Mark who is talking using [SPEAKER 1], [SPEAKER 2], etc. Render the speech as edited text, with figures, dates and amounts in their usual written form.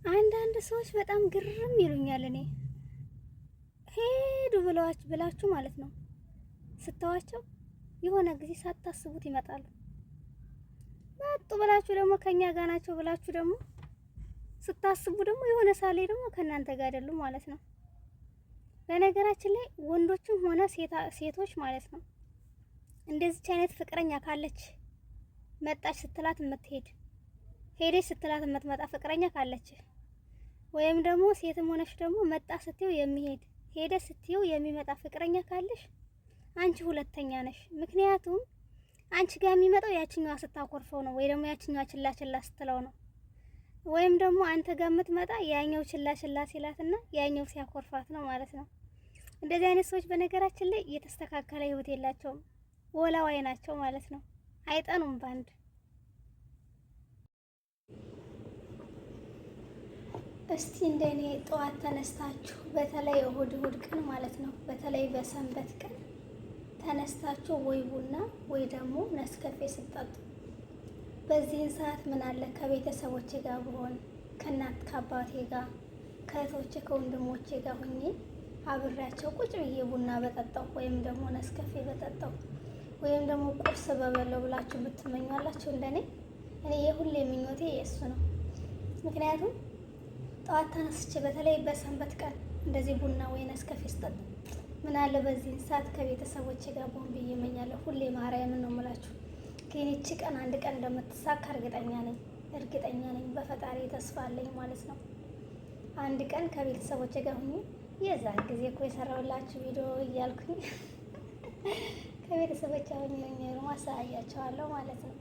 [SPEAKER 1] አንዳንድ ሰዎች በጣም ግርም ይሉኛል። እኔ ሄዱ ብላችሁ ማለት ነው ስተዋቸው የሆነ ጊዜ ሳታስቡት ይመጣሉ። መጡ ብላችሁ ደግሞ ከኛ ጋር ናቸው ብላችሁ ደግሞ ስታስቡ ደግሞ የሆነ ሳሌ ደግሞ ከናንተ ጋር አይደሉም ማለት ነው። በነገራችን ላይ ወንዶችም ሆነ ሴቶች ማለት ነው እንደዚች አይነት ፍቅረኛ ካለች መጣች ስትላት የምትሄድ ሄደች ስትላት የምትመጣ ፍቅረኛ ካለች ወይም ደግሞ ሴትም ሆነሽ ደግሞ መጣ ስትይው የሚሄድ ሄደ ስትይው የሚመጣ ፍቅረኛ ካለሽ አንቺ ሁለተኛ ነሽ። ምክንያቱም አንቺ ጋር የሚመጣው ያችኛዋ ስታኮርፈው ነው፣ ወይ ደግሞ ያችኛዋ ችላ ችላ ስትለው ነው። ወይም ደግሞ አንተ ጋር የምትመጣ ያኛው ችላ ችላ ሲላትና ያኛው ሲያኮርፋት ነው ማለት ነው። እንደዚህ አይነት ሰዎች በነገራችን ላይ የተስተካከለ ህይወት የላቸውም፣ ወላዋይ ናቸው ማለት ነው። አይጠኑም ባንድ። እስቲ እንደኔ ጠዋት ተነስታችሁ በተለይ እሁድ ቀን ማለት ነው፣ በተለይ በሰንበት ቀን ተነስታችሁ ወይ ቡና ወይ ደግሞ ነስከፌ ስጠጡ በዚህን ሰዓት ምን አለ ከቤተሰቦቼ ጋር ብሆን ከእናት ከአባቴ ጋር ከእህቶቼ ከወንድሞቼ ጋር ሆኜ አብሬያቸው ቁጭ ብዬ ቡና በጠጣው ወይም ደግሞ ነስከፌ በጠጣው ወይም ደግሞ ቁርስ በበለው ብላችሁ ብትመኛላችሁ እንደኔ እኔ የሁሌ ምኞቴ የእሱ ነው። ምክንያቱም ጠዋት ተነስቼ በተለይ በሰንበት ቀን እንደዚህ ቡና ወይ ነስከፌ ስጠጣ ምን አለ በዚህን ሰዓት ከቤተሰቦቼ ጋር ብሆን ብዬ እመኛለሁ። ሁሌ ማርያምን ነው የምላችሁ። ግን ይቺ ቀን አንድ ቀን እንደምትሳካ እርግጠኛ ነኝ። በፈጣሪ ተስፋ አለኝ ማለት ነው። አንድ ቀን ከቤተሰቦቼ ጋር ሆኜ የዛን ጊዜ እኮ የሰራሁላችሁ ቪዲዮ እያልኩኝ ከቤተሰቦቼ ሆኜ ማሳያቸዋለሁ ማለት ነው።